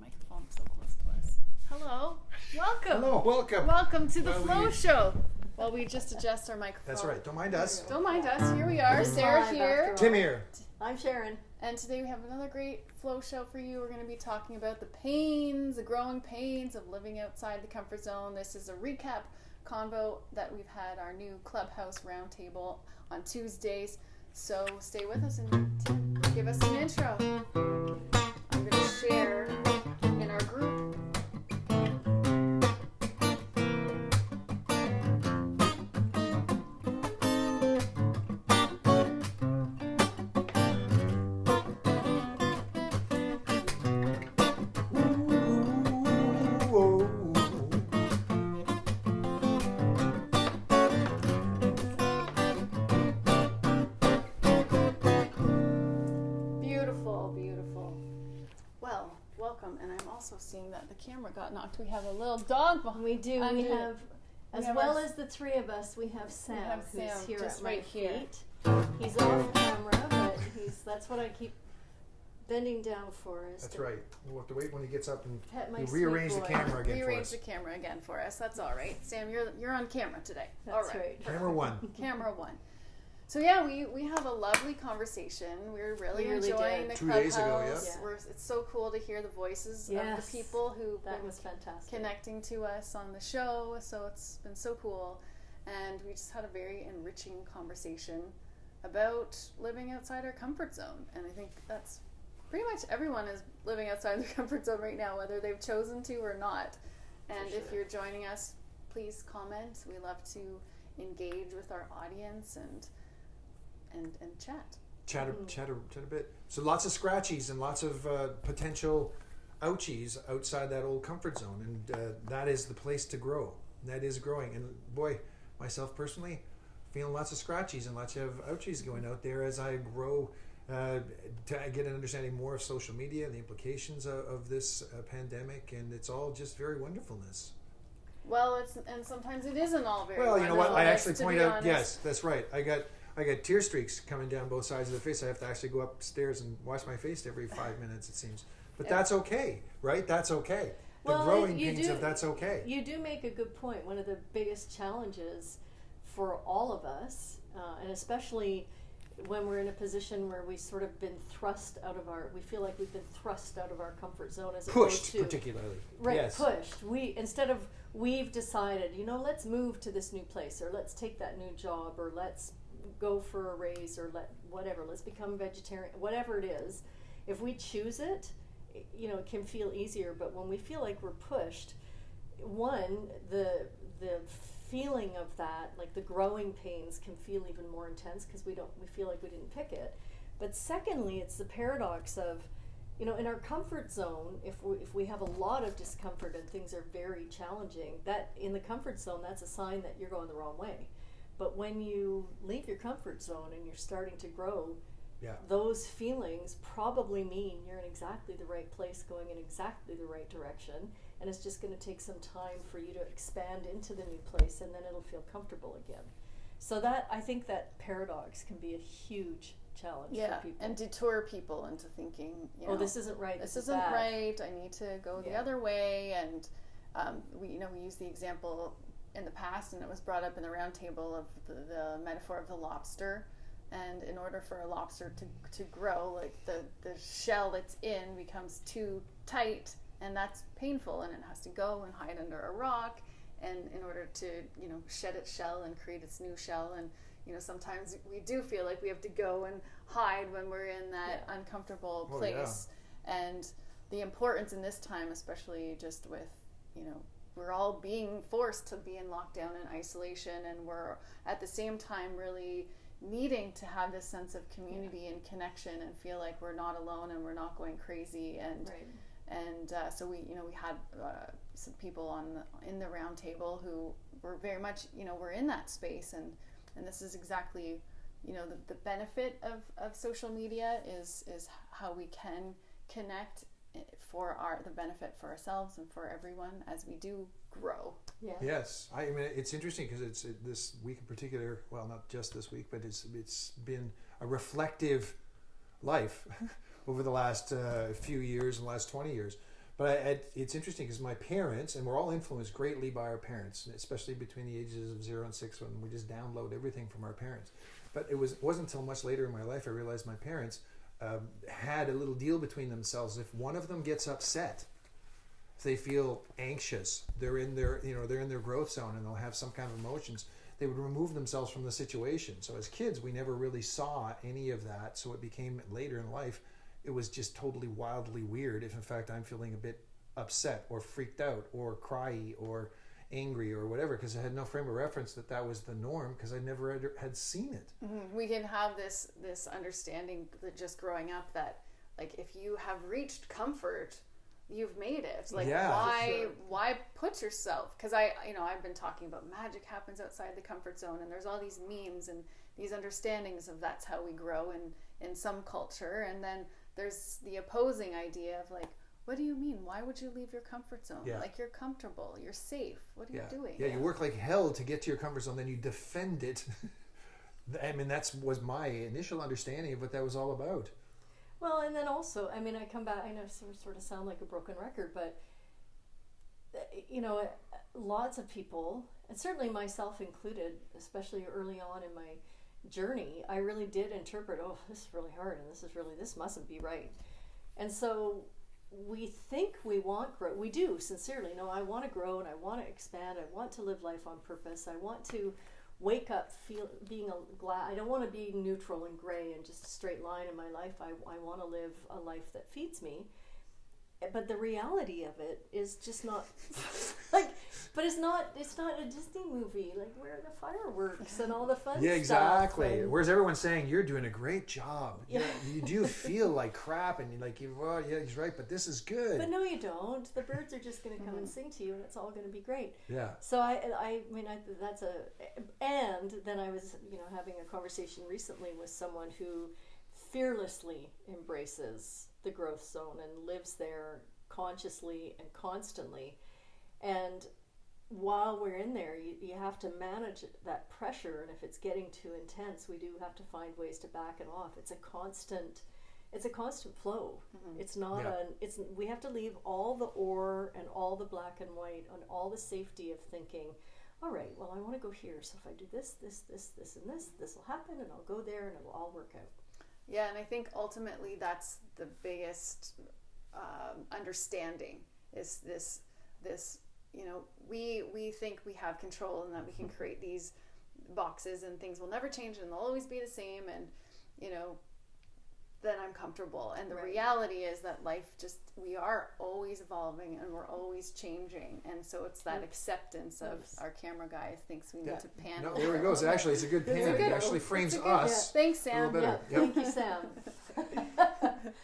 microphone so close to us. Hello, welcome. Hello, welcome. Welcome to the Flow Show. Well, we just adjust our microphone. That's right. Don't mind us. Don't mind us. Here we are. Sarah here. Tim here. I'm Sharon. And today we have another great Flow Show for you. We're going to be talking about the growing pains of living outside the comfort zone. This is a recap convo that we've had our new Clubhouse Roundtable on Tuesdays. So stay with us and Tim, give us an intro. I'm going to share in our group. And I'm also seeing that the camera got knocked. We have a little dog behind. We do. We have, as well as the three of us, we have Sam, who's here just at my right here. feet. He's off camera, but that's what I keep bending down for. That's right. We'll have to wait when he gets up and rearrange the camera again for us. Rearrange the camera again for us. That's all right. Sam, you're on camera today. That's all right. Camera one. Camera one. So yeah, we have a lovely conversation. We're really enjoying the 2 Clubhouse. days ago, It's so cool to hear the voices of the people who was fantastic. Connecting to us on the show. So it's been so cool, and we just had a very enriching conversation about living outside our comfort zone. And I think that's pretty much everyone is living outside their comfort zone right now, whether they've chosen to or not. And if you're joining us, please comment. We love to engage with our audience and chat a bit. So lots of scratchies and lots of potential ouchies outside that old comfort zone, and that is the place to grow. That is growing, and boy, myself personally, feeling lots of scratchies and lots of ouchies going out there as I grow to get an understanding more of social media, the implications of this pandemic, and it's all just very wonderfulness. Well, and sometimes it isn't all very. Well, you know what? I actually point out. Honest. Yes, that's right. I got tear streaks coming down both sides of the face. I have to actually go upstairs and wash my face every 5 minutes, it seems. But that's okay, right? That's okay. The growing pains of that's okay. You do make a good point. One of the biggest challenges for all of us, and especially when we're in a position where we sort of been thrust out of we feel like we've been thrust out of our comfort zone as pushed, opposed to, particularly. Right, yes. Pushed. We've decided, let's move to this new place, or let's take that new job, or let's go for a raise, or let's become vegetarian, whatever it is. If we choose it, it can feel easier. But when we feel like we're pushed, the feeling of that, like the growing pains, can feel even more intense because we feel like we didn't pick it. But secondly, it's the paradox of, in our comfort zone, if we have a lot of discomfort and things are very challenging, that in the comfort zone, that's a sign that you're going the wrong way. But when you leave your comfort zone and you're starting to grow, those feelings probably mean you're in exactly the right place, going in exactly the right direction, and it's just going to take some time for you to expand into the new place, and then it'll feel comfortable again. So I think that paradox can be a huge challenge for people. And detour people into thinking, this isn't right. This isn't right. I need to go the other way. And we use the example in the past, and it was brought up in the roundtable of the metaphor of the lobster. And in order for a lobster to grow, like the shell it's in becomes too tight, and that's painful, and it has to go and hide under a rock, and in order to shed its shell and create its new shell. And sometimes we do feel like we have to go and hide when we're in that uncomfortable place. And the importance in this time, especially just with we're all being forced to be in lockdown and isolation, and we're at the same time really needing to have this sense of community and connection and feel like we're not alone and we're not going crazy. And so we had some people in the round table who were very much were in that space, and this is exactly the benefit of social media is how we can connect for the benefit for ourselves and for everyone as we do grow. Yeah. Yes, I mean it's interesting because it's this week in particular. Well, not just this week, but it's been a reflective life over the last few years, the last 20 years. But it's interesting because my parents, and we're all influenced greatly by our parents, especially between the ages of 0 and 6 when we just download everything from our parents. But it wasn't until much later in my life I realized my parents had a little deal between themselves. If one of them gets upset, if they feel anxious, they're in their growth zone and they'll have some kind of emotions, they would remove themselves from the situation. So as kids, we never really saw any of that. So it became later in life, it was just totally wildly weird if in fact I'm feeling a bit upset or freaked out or cryy or angry or whatever, because I had no frame of reference that was the norm because I never had seen it. Mm-hmm. We can have this understanding that just growing up that like if you have reached comfort, you've made it. Like why put yourself? Because I've been talking about magic happens outside the comfort zone, and there's all these memes and these understandings of that's how we grow in some culture, and then there's the opposing idea of like, what do you mean? Why would you leave your comfort zone? Yeah. Like you're comfortable, you're safe. What are you doing? Yeah, you work like hell to get to your comfort zone, then you defend it. I mean, was my initial understanding of what that was all about. Well, and then also, I mean, I come back, I know I sort of sound like a broken record, but, lots of people, and certainly myself included, especially early on in my journey, I really did interpret, oh, this is really hard, and this mustn't be right. And so we think we want growth. We do, sincerely. No, I want to grow, and I want to expand. I want to live life on purpose. I want to wake up being glad. I don't want to be neutral and gray and just a straight line in my life. I want to live a life that feeds me. But the reality of it is just not it's not a Disney movie. Like, where are the fireworks and all the fun stuff? Yeah, exactly. Whereas everyone's saying you're doing a great job. Yeah. You do feel like crap, and you're like, well, yeah, he's right, but this is good. But no, you don't. The birds are just going to come and sing to you, and it's all going to be great. Yeah. So and then I was having a conversation recently with someone who fearlessly embraces the growth zone and lives there consciously and constantly. And while we're in there, you have to manage that pressure, and if it's getting too intense, we do have to find ways to back it off. It's a constant flow. Mm-hmm. It's not we have to leave all the ore and all the black and white and all the safety of thinking, all right, well, I want to go here, so if I do this, and this will happen, and I'll go there, and it will all work out. Yeah, and I think ultimately that's the biggest understanding is this we think we have control and that we can create these boxes and things will never change and they'll always be the same, and then I'm comfortable. And the reality is that life we are always evolving and we're always changing, and so it's that acceptance of our camera guy thinks we need to pan. No, there we go. So actually, it's a good pan. It actually frames us. Yeah. Thanks, Sam. A little better. Yeah. Thank you, Sam.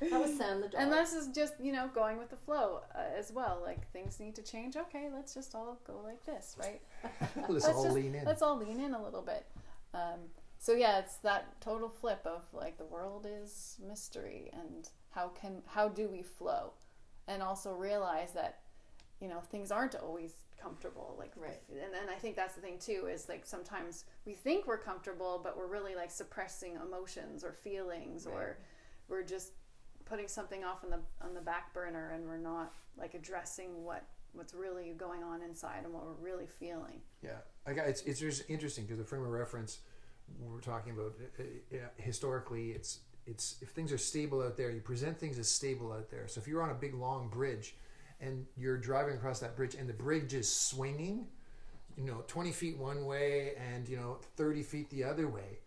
That was Sam the dog. And this is just going with the flow as well. Like, things need to change. Okay, let's just all go like this, right? Let's all lean in. Let's all lean in a little bit. So yeah, it's that total flip of like the world is mystery, and how do we flow, and also realize that things aren't always comfortable. Like, right. And I think that's the thing too, is like sometimes we think we're comfortable, but we're really like suppressing emotions or feelings, right. Or we're just putting something off on the back burner, and we're not like addressing what's really going on inside and what we're really feeling. Yeah, it's just interesting because the frame of reference we're talking about historically, it's if things are stable out there, you present things as stable out there. So if you're on a big long bridge and you're driving across that bridge and the bridge is swinging, 20 feet one way and 30 feet the other way,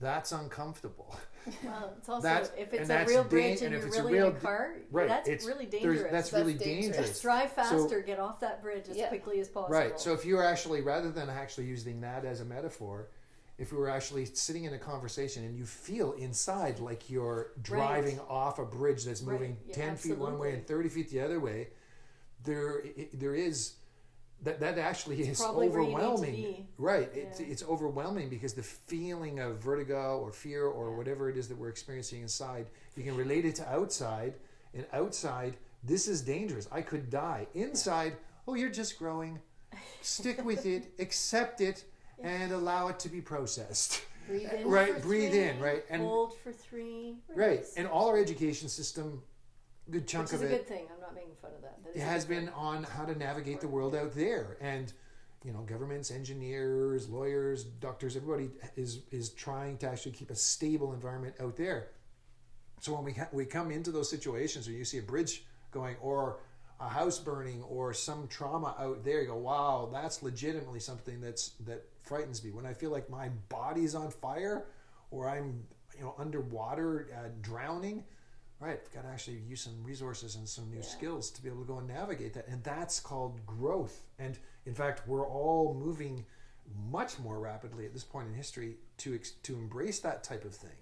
that's uncomfortable. Well, it's also if it's a real bridge and you're really in a car, right, that's really dangerous. That's really dangerous. Just drive faster, get off that bridge as quickly as possible. Right. So if you're actually, rather than actually using that as a metaphor, if we were actually sitting in a conversation and you feel inside like you're driving off a bridge that's moving 10 feet one way and 30 feet the other way, there is that actually is overwhelming. Right. Yeah. It's overwhelming because the feeling of vertigo or fear or whatever it is that we're experiencing inside, you can relate it to outside, and outside, this is dangerous. I could die. Inside, oh, you're just growing. Stick with it, accept it, and allow it to be processed. Breathe in, right? Breathe in, right? And hold for 3. Right, and all our education system good chunk Which of is it. a good thing. I'm not making fun of that. It has been on how to navigate the world out there, and governments, engineers, lawyers, doctors, everybody is trying to actually keep a stable environment out there. So when we come into those situations where you see a bridge going or a house burning or some trauma out there, you go, wow, that's legitimately something that frightens me. When I feel like my body's on fire or I'm underwater drowning, right, I've got to actually use some resources and some new skills to be able to go and navigate that. And that's called growth. And in fact, we're all moving much more rapidly at this point in history to embrace that type of thing.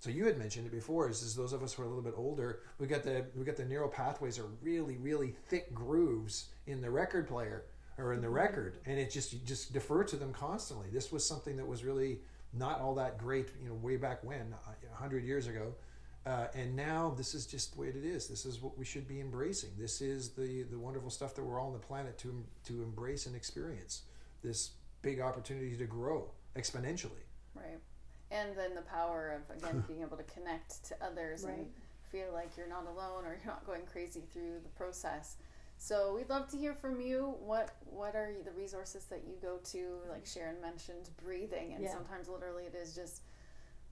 So you had mentioned it before, is those of us who are a little bit older, we got the neural pathways are really, really thick grooves in the record player or in the record, and you just defer to them constantly. This was something that was really not all that great, way back when, 100 years ago, and now this is just the way it is. This is what we should be embracing. This is the wonderful stuff that we're all on the planet to embrace and experience. This big opportunity to grow exponentially. Right. And then the power of, again, being able to connect to others and feel like you're not alone or you're not going crazy through the process. So we'd love to hear from you. What are the resources that you go to? Like Sharon mentioned, breathing. And sometimes literally it is just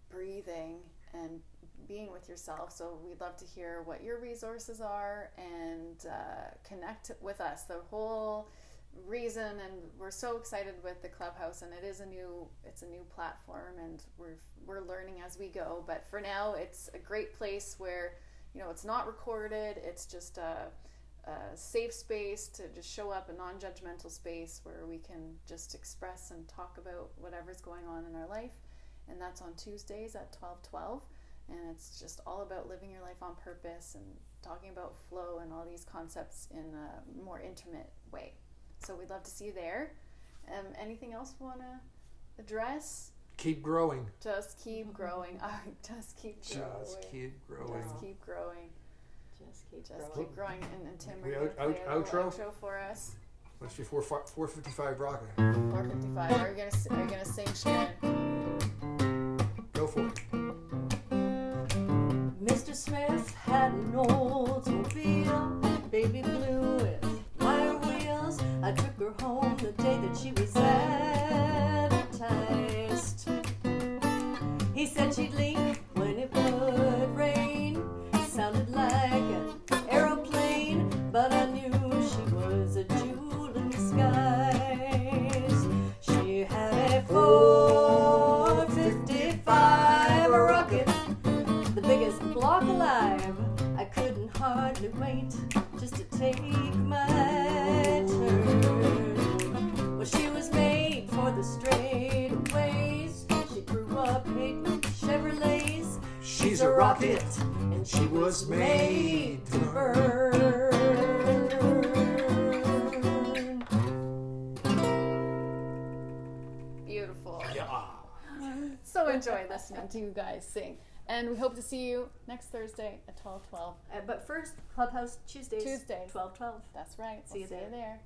breathing and being with yourself. So we'd love to hear what your resources are and connect with us. The whole reason, and we're so excited with the Clubhouse, and it's a new platform, and we're learning as we go, but for now it's a great place where it's not recorded, it's just a safe space to just show up, a non-judgmental space where we can just express and talk about whatever's going on in our life. And that's on Tuesdays at 12:12, and it's just all about living your life on purpose and talking about flow and all these concepts in a more intimate way. So we'd love to see you there. Anything else we want to address? Keep growing. Just keep growing. Just keep growing. Just keep growing. Just keep growing. Just Keep growing. And Tim, We are you going to play a little outro? outro for us? That's before 4:55 Braca. 4:55. Are you gonna sing, Sharon? Go for it. Mr. Smith had an Oldsmobile, baby blue with wire wheels. I took her home the day that she was advertised. He said she'd leak when it would rain. Sounded like an aeroplane, but I knew she was a jewel in disguise. She had a 455 rocket, the biggest block alive. I couldn't hardly wait just to take my turn. Well, she was made for the straightaways. She grew up hating Chevrolets. She's a rocket, and she was made to burn. Beautiful. Yeah. So enjoy listening to you guys sing. And we hope to see you next Thursday at 12:12. But first, Clubhouse Tuesdays. Tuesdays. 12:12. That's right. See you there. there.